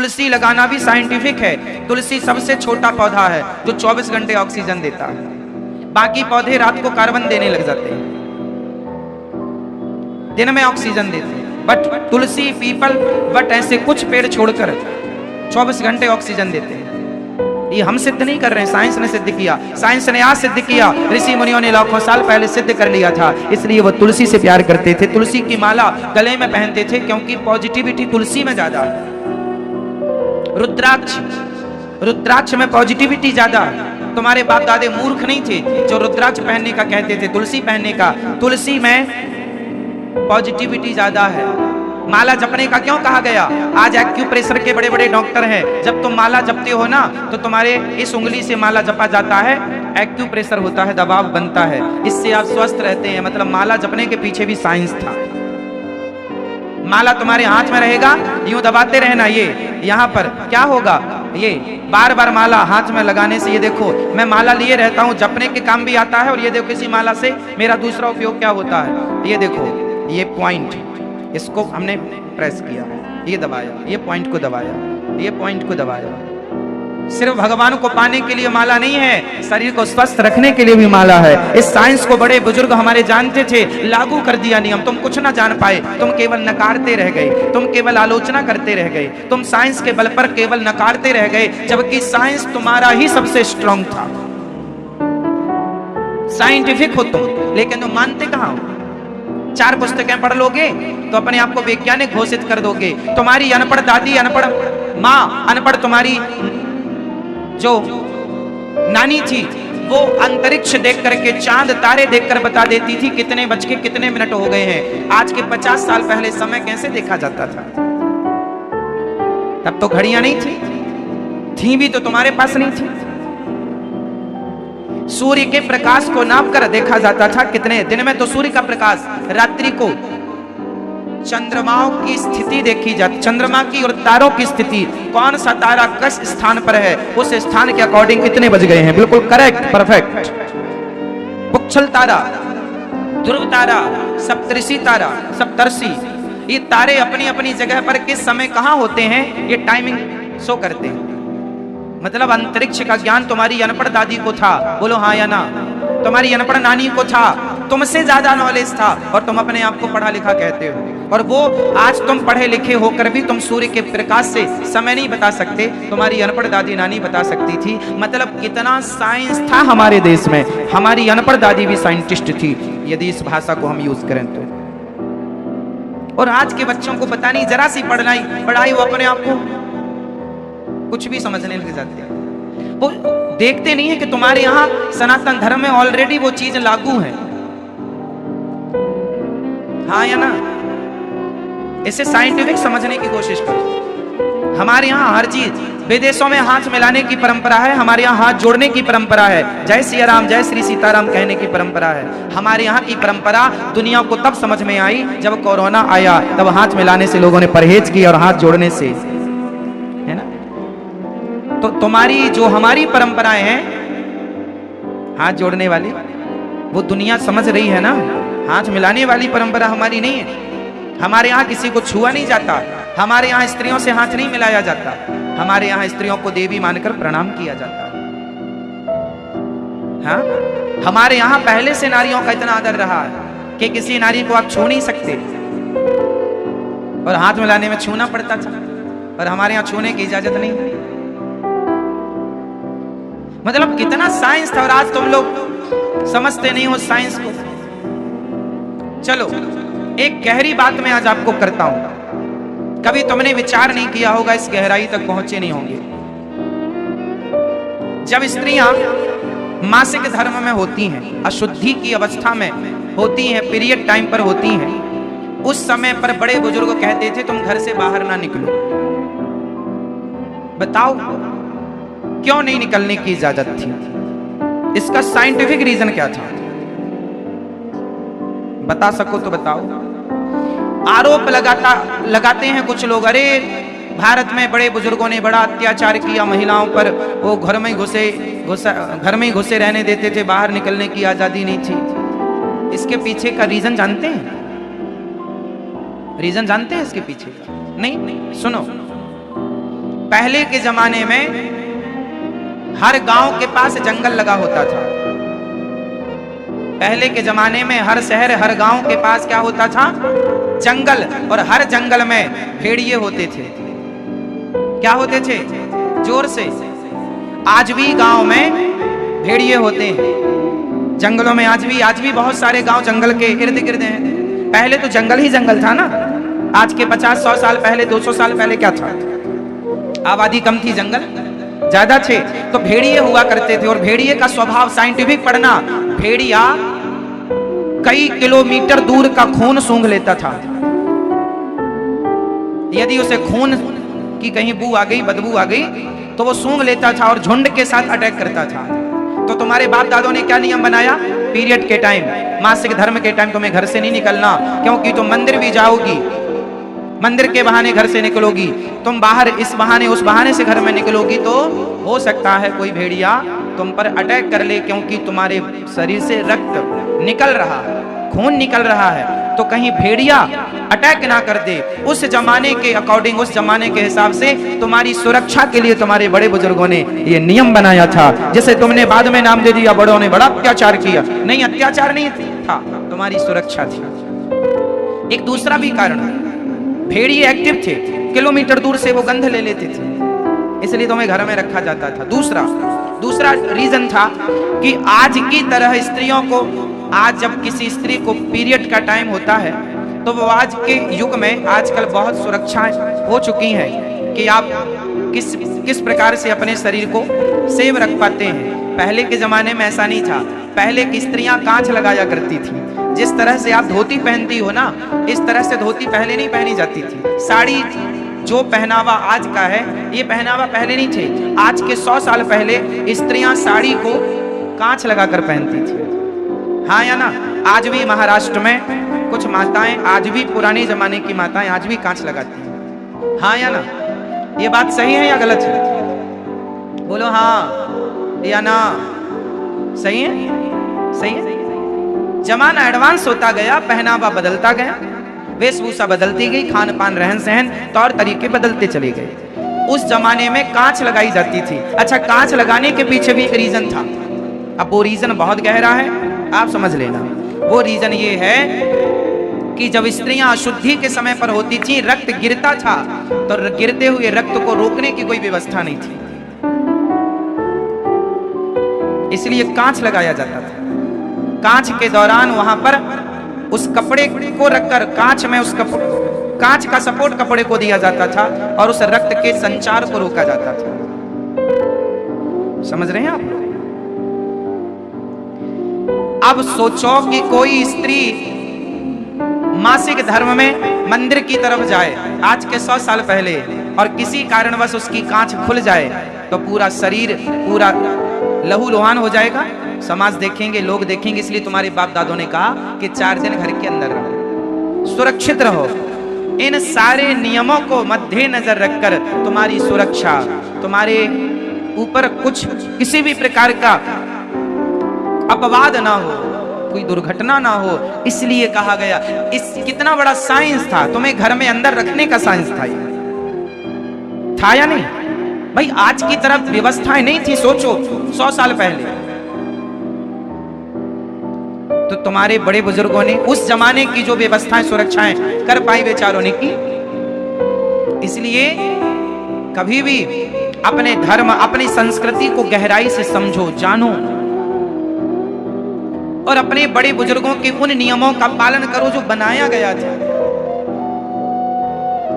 तुलसी लगाना भी साइंटिफिक है। तुलसी सबसे छोटा पौधा है जो 24 घंटे ऑक्सीजन देता है, बाकी पौधे रात को कार्बन देने लग जाते हैं, दिन में ऑक्सीजन देते हैं। बट तुलसी, पीपल, बट ऐसे कुछ पेड़ छोड़कर 24 घंटे ऑक्सीजन देते हैं। ये हम सिद्ध नहीं कर रहे हैं, साइंस ने सिद्ध किया। साइंस ने आज सिद्ध किया, ऋषि मुनियों ने लाखों साल पहले सिद्ध कर लिया था। इसलिए वो तुलसी से प्यार करते थे, तुलसी की माला गले में पहनते थे, क्योंकि पॉजिटिविटी तुलसी में ज्यादा है। रुद्राक्ष में पॉजिटिविटी ज्यादा है। तुम्हारे बाप दादे मूर्ख नहीं थे जो रुद्राक्ष पहनने का कहते थे, तुलसी पहनने का। तुलसी में पॉजिटिविटी ज्यादा है। माला जपने का क्यों कहा गया? आज एक्यूप्रेशर के बड़े बड़े डॉक्टर हैं, जब तुम माला जपते हो ना तो तुम्हारे इस उंगली से माला जपा जाता है, एक्यूप्रेशर होता है, दबाव बनता है, इससे आप स्वस्थ रहते हैं। मतलब माला जपने के पीछे भी साइंस था। माला तुम्हारे हाथ में रहेगा, यूं दबाते रहना, ये यहाँ पर क्या होगा, ये बार बार माला हाथ में लगाने से, ये देखो मैं माला लिए रहता हूँ, जपने के काम भी आता है। और ये देखो इसी माला से मेरा दूसरा उपयोग क्या होता है, ये देखो, ये पॉइंट, इसको हमने प्रेस किया, ये दबाया, ये पॉइंट को दबाया, ये पॉइंट को दबाया। सिर्फ भगवान को पाने के लिए माला नहीं है, शरीर को स्वस्थ रखने के लिए भी माला है। इस साइंस को बड़े बुजुर्ग हमारे जानते थे, लागू कर दिया नियम। तुम कुछ ना जान पाए, तुम केवल नकारते रह गए, तुम केवल आलोचना करते रह गए, तुम साइंस के बल पर केवल नकारते रह गए, जबकि साइंस तुम्हारा ही सबसे स्ट्रांग था। साइंटिफिक हो तुम, लेकिन तुम मानते कहां हो? 4 पुस्तकें पढ़ लोगे तो अपने आप को वैज्ञानिक घोषित कर दोगे। तुम्हारी अनपढ़ दादी, अनपढ़ माँ, अनपढ़ तुम्हारी जो नानी थी, वो अंतरिक्ष देख करके, चांद तारे देखकर बता देती थी कितने बज के कितने मिनट हो गए हैं। आज के 50 साल पहले समय कैसे देखा जाता था? तब तो घड़ियां नहीं थी भी तो तुम्हारे पास नहीं थी। सूर्य के प्रकाश को नापकर देखा जाता था कितने दिन में तो सूर्य का प्रकाश, रात्रि को चंद्रमाओं की स्थिति देखी जाती, चंद्रमा की और तारों की स्थिति, कौन सा तारा किस स्थान पर है, उस स्थान के अकॉर्डिंग कितने बज गए हैं, बिल्कुल करेक्ट, परफेक्ट। पुच्छल तारा, ध्रुव तारा, सप्तऋषि तारा, सप्तर्षि, ये तारे अपनी अपनी जगह पर किस समय कहां होते हैं, ये टाइमिंग शो करते हैं। मतलब अंतरिक्ष का ज्ञान तुम्हारी अनपढ़ दादी को था, बोलो हाँ या ना? तुम्हारी अनपढ़ नानी को था, तुमसे ज्यादा नॉलेज था, और तुम अपने आप को पढ़ा लिखा कहते हो। और वो आज तुम पढ़े लिखे होकर भी तुम सूर्य के प्रकाश से समय नहीं बता सकते, तुम्हारी अनपढ़ दादी नानी बता सकती थी। मतलब कितना साइंस था हमारे देश में। हमारी अनपढ़ दादी भी साइंटिस्ट थी, यदि इस भाषा को हम यूज करें तो। और आज के बच्चों को पता नहीं, जरा सी पढ़ाई वो अपने आप को कुछ भी समझने लग जाते हैं। वो देखते नहीं है कि तुम्हारे यहाँ सनातन धर्म में ऑलरेडी वो चीज लागू है, हाँ या ना? इसे साइंटिफिक समझने की कोशिश करो। हमारे यहाँ हर चीज, विदेशों में हाथ मिलाने की परंपरा है, हमारे यहाँ हाथ जोड़ने की परंपरा है, जय सिया राम, जय श्री सीताराम कहने की परंपरा है। हमारे यहाँ की परंपरा दुनिया को तब समझ में आई जब कोरोना आया, तब हाथ मिलाने से लोगों ने परहेज किया और हाथ जोड़ने से, है ना? तो तुम्हारी जो हमारी परंपराएं हैं हाथ जोड़ने वाली, वो दुनिया समझ रही है ना। हाथ मिलाने वाली परंपरा हमारी नहीं है। हमारे यहाँ किसी को छुआ नहीं जाता, हमारे यहाँ स्त्रियों से हाथ नहीं मिलाया जाता, हमारे यहाँ स्त्रियों को देवी मानकर प्रणाम किया जाता है। हाँ, हमारे यहाँ पहले से नारियों का इतना आदर रहा है कि किसी नारी को आप छू नहीं सकते, और हाथ मिलाने में छूना पड़ता था, और हमारे यहाँ छूने की इजाजत नहीं है। मतलब कितना साइंस था, और आज तुम लोग समझते नहीं हो साइंस को। चलो एक गहरी बात मैं आज आपको करता हूं, कभी तुमने विचार नहीं किया होगा, इस गहराई तक पहुंचे नहीं होंगे। जब स्त्रियां मासिक धर्म में होती हैं, अशुद्धि की अवस्था में होती हैं, पीरियड टाइम पर होती हैं, उस समय पर बड़े बुजुर्ग कहते थे तुम घर से बाहर ना निकलो। बताओ क्यों नहीं निकलने की इजाजत थी? इसका साइंटिफिक रीजन क्या था? बता सको तो बताओ। आरोप लगाते हैं कुछ लोग, अरे भारत में बड़े बुजुर्गों ने बड़ा अत्याचार किया महिलाओं पर, वो घर में ही घुसे रहने देते थे, बाहर निकलने की आजादी नहीं थी। इसके पीछे का रीजन जानते हैं? रीजन जानते हैं इसके पीछे का? नहीं, सुनो, पहले के जमाने में हर गांव के पास जंगल लगा होता था। पहले के जमाने में हर शहर हर गांव के पास क्या होता था? जंगल। और हर जंगल में भेड़िए होते थे। क्या होते थे? जोर से। आज भी गांव में भेड़िए होते हैं, जंगलों में आज भी बहुत सारे गांव जंगल के इर्द गिर्द हैं। पहले तो जंगल ही जंगल था ना। आज के 50-100 साल पहले, 200 साल पहले क्या था? आबादी कम थी, जंगल ज्यादा थे, तो भेड़िए हुआ करते थे। और भेड़िए का स्वभाव साइंटिफिक पढ़ना, भेड़िया कई किलोमीटर दूर का खून सूंघ लेता था। यदि उसे खून की कहीं बू आ गई, बदबू आ गई, तो वो सूंघ लेता था और झुंड के साथ अटैक करता था। तो तुम्हारे बाप दादों ने क्या नियम बनाया? पीरियड के टाइम, मासिक धर्म के टाइम तुम्हें घर से नहीं निकलना, क्योंकि तुम मंदिर भी जाओगी, मंदिर के बहाने घर से निकलोगी, तुम बाहर इस बहाने उस बहाने से घर में निकलोगी, तो हो सकता है कोई भेड़िया तुम पर अटैक कर ले, क्योंकि तुम्हारे शरीर से रक्त निकल रहा है, खून निकल रहा है, तो कहीं भेड़िया अटैक ना कर दे। उस जमाने के अकॉर्डिंग, उस जमाने के हिसाब से तुम्हारी सुरक्षा के लिए तुम्हारे बड़े बुजुर्गों ने ये नियम बनाया था, जिसे तुमने बाद में नाम दे दिया, बड़ों ने बड़ा अत्याचार किया। नहीं, अत्याचार नहीं था, तुम्हारी सुरक्षा थी। एक दूसरा भी कारण, भेड़िए एक्टिव थे, किलोमीटर दूर से वो गंध ले लेते थे, इसलिए तुम्हें घर में रखा जाता था। दूसरा रीजन था कि आज की तरह स्त्रियों को, आज जब किसी स्त्री को पीरियड का टाइम होता है, तो वो आज के युग में आजकल बहुत सुरक्षाएं हो चुकी हैं कि आप किस प्रकार से अपने शरीर को सेव रख पाते हैं। पहले के जमाने में ऐसा नहीं था। पहले की स्त्रियां कांच लगाया करती थी। जिस तरह से आप धोती पहनती हो ना, इस तरह से धोती पहले नहीं पहनी जाती थी। साड़ी जो पहनावा आज का है, ये पहनावा पहले नहीं थे। आज के 100 साल पहले स्त्रियां साड़ी को कांच लगाकर पहनती थी। हाँ या ना? आज भी महाराष्ट्र में कुछ माताएं, आज भी पुराने जमाने की माताएं आज भी कांच लगाती हैं। हाँ या ना? ये बात सही है या गलत है? बोलो हाँ या ना। सही है? सही है। जमाना एडवांस होता गया, पहनावा बदलता गया, वेशभूषा बदलती गई, खान पान रहन सहन तौर तरीके बदलते चले गए। उस जमाने में कांच लगाई जाती थी। अच्छा, कांच लगाने के पीछे भी एक रीजन था। अब वो रीजन बहुत गहरा है, आप समझ लेना। वो रीजन ये है कि जब स्त्रियां अशुद्धि के समय पर होती थी, रक्त गिरता था, तो गिरते हुए रक्त को रोकने की कोई व्यवस्था नहीं थी, इसलिए कांच लगाया जाता था। कांच के दौरान वहां पर उस कपड़े को रखकर कांच में कांच का सपोर्ट कपड़े को दिया जाता था और उस रक्त के संचार को रोका जाता था। समझ रहे हैं आप? अब सोचो कि कोई स्त्री मासिक धर्म में मंदिर की तरफ जाए आज के 100 साल पहले, और किसी कारणवश उसकी कांच खुल जाए, तो पूरा शरीर पूरा लहूलुहान हो जाएगा। समाज देखेंगे, लोग देखेंगे। इसलिए तुम्हारे बाप दादों ने कहा कि 4 दिन घर के अंदर रहो, सुरक्षित रहो। इन सारे नियमों को मद्देनजर रखकर तुम्हारी सुरक्षा, तुम्हारे ऊपर कुछ किसी भी प्रकार का अपवाद ना हो, कोई दुर्घटना ना हो, इसलिए कहा गया। इस कितना बड़ा साइंस था, तुम्हें घर में अंदर रखने का साइंस था, ये था या नहीं भाई? आज की तरफ व्यवस्थाएं नहीं थी। सोचो 100 साल पहले तो तुम्हारे बड़े बुजुर्गों ने उस जमाने की जो व्यवस्थाएं, सुरक्षाएं कर पाई बेचारों ने की। इसलिए कभी भी अपने धर्म, अपनी संस्कृति को गहराई से समझो, जानो, और अपने बड़े बुजुर्गों के उन नियमों का पालन करो जो बनाया गया था।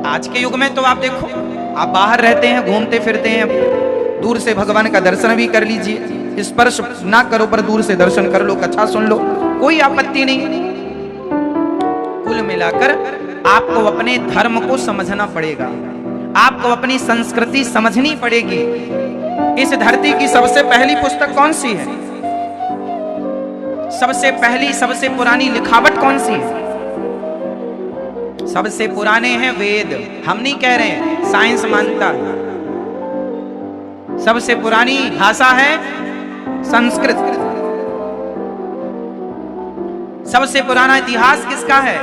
आज के युग में तो आप देखो, आप बाहर रहते हैं, घूमते फिरते हैं, दूर से भगवान का दर्शन भी कर लीजिए, स्पर्श ना करो पर दूर से दर्शन कर लो, कथा सुन लो, कोई आपत्ति नहीं। कुल मिलाकर आपको अपने धर्म को समझना पड़ेगा, आपको अपनी संस्कृति समझनी पड़ेगी। इस धरती की सबसे पहली पुस्तक कौन सी है? सबसे पहली, सबसे पुरानी लिखावट कौन सी है? सबसे पुराने हैं वेद। हम नहीं कह रहे हैं, साइंस मानता। सबसे पुरानी भाषा है संस्कृत। सबसे पुराना इतिहास किसका है?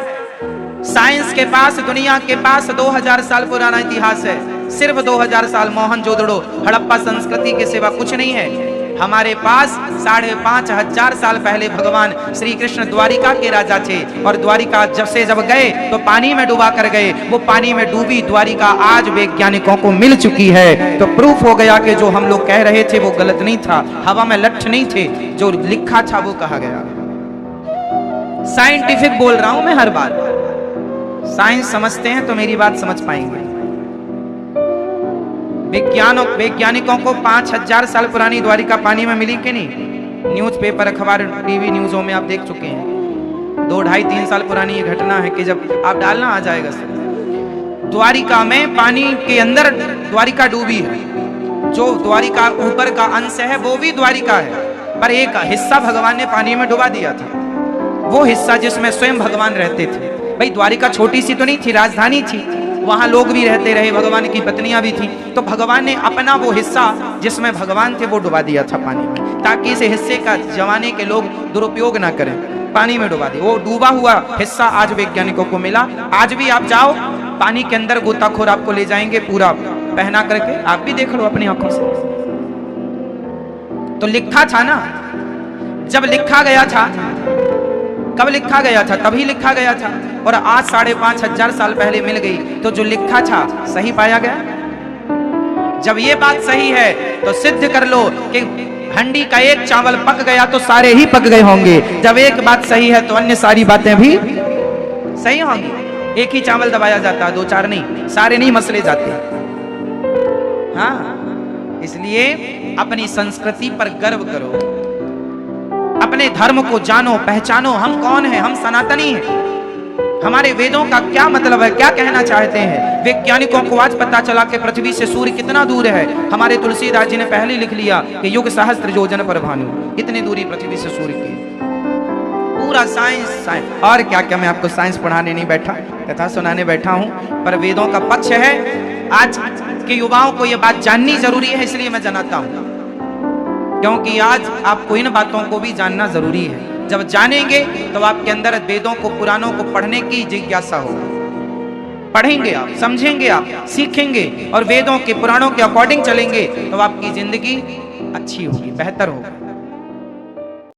साइंस के पास, दुनिया के पास 2000 साल पुराना इतिहास है। सिर्फ 2000 साल मोहनजोदड़ो हड़प्पा संस्कृति के सिवा कुछ नहीं है। हमारे पास 5500 साल पहले भगवान श्री कृष्ण द्वारिका के राजा थे और द्वारिका जब गए तो पानी में डुबा कर गए। वो पानी में डूबी द्वारिका आज वैज्ञानिकों को मिल चुकी है। तो प्रूफ हो गया कि जो हम लोग कह रहे थे वो गलत नहीं था, हवा में लठ नहीं थे, जो लिखा था वो कहा गया। साइंटिफिक बोल रहा हूं मैं हर बात। साइंस समझते हैं तो मेरी बात समझ पाएंगे। वैज्ञानिकों को 5000 साल पुरानी द्वारिका पानी में मिली कि नहीं? न्यूज़पेपर, अखबार, टीवी न्यूज़ों में आप देख चुके हैं। 2, 2.5, 3 साल पुरानी ये घटना है कि जब आप डालना आ जाएगा सब। द्वारिका में पानी के अंदर द्वारिका डूबी है। जो द्वारिका ऊपर का अंश है वो भी द्वारिका है, पर एक हिस्सा भगवान ने पानी में डुबा दिया था। वो हिस्सा जिसमें स्वयं भगवान रहते थे। भाई द्वारिका छोटी सी तो नहीं थी, राजधानी थी, वहां लोग भी रहते रहे, भगवान की पत्नियां भी थी। तो भगवान ने अपना वो हिस्सा जिसमें भगवान थे वो डुबा दिया था पानी में, ताकि इस हिस्से का जमाने के लोग दुरुपयोग ना करें। पानी में डुबा दिया। वो डूबा हुआ हिस्सा आज वैज्ञानिकों को मिला। आज भी आप जाओ पानी के अंदर, गोताखोर आपको ले जाएंगे पूरा पहना करके, आप भी देख लो अपनी आंखों से। तो लिखा था ना, जब लिखा गया था, कब लिखा गया था? तभी लिखा गया था। और आज 5500 साल पहले मिल गई, तो जो लिखा था सही पाया गया। जब ये बात सही है तो सिद्ध कर लो कि हंडी का एक चावल पक गया तो सारे ही पक गए होंगे। जब एक बात सही है तो अन्य सारी बातें भी सही होंगी। एक ही चावल दबाया जाता है, 2-4 नहीं, सारे नहीं मसले जाते। हाँ, इसलिए अपनी संस्कृति पर गर्व करो, अपने धर्म को जानो, पहचानो। हम कौन हैं? हम सनातनी हैं। हमारे वेदों का क्या मतलब है, क्या कहना चाहते हैं? वैज्ञानिकों को आज पता चला कि पृथ्वी से सूर्य कितना दूर है। हमारे तुलसीदास जी ने पहले लिख लिया कि युग सहस्त्र योजन पर भानु, इतनी दूरी पृथ्वी से सूर्य की। पूरा साइंस। और क्या क्या, मैं आपको साइंस पढ़ाने नहीं बैठा, कथा सुनाने बैठा हूं, पर वेदों का पक्ष है। आज के युवाओं को यह बात जाननी जरूरी है, इसलिए मैं जनाता हूं, क्योंकि आज आपको इन बातों को भी जानना जरूरी है। जब जानेंगे तो आपके अंदर वेदों को, पुराणों को पढ़ने की जिज्ञासा होगी। पढ़ेंगे आप, समझेंगे आप, सीखेंगे और वेदों के, पुराणों के अकॉर्डिंग चलेंगे तो आपकी जिंदगी अच्छी होगी, बेहतर होगी।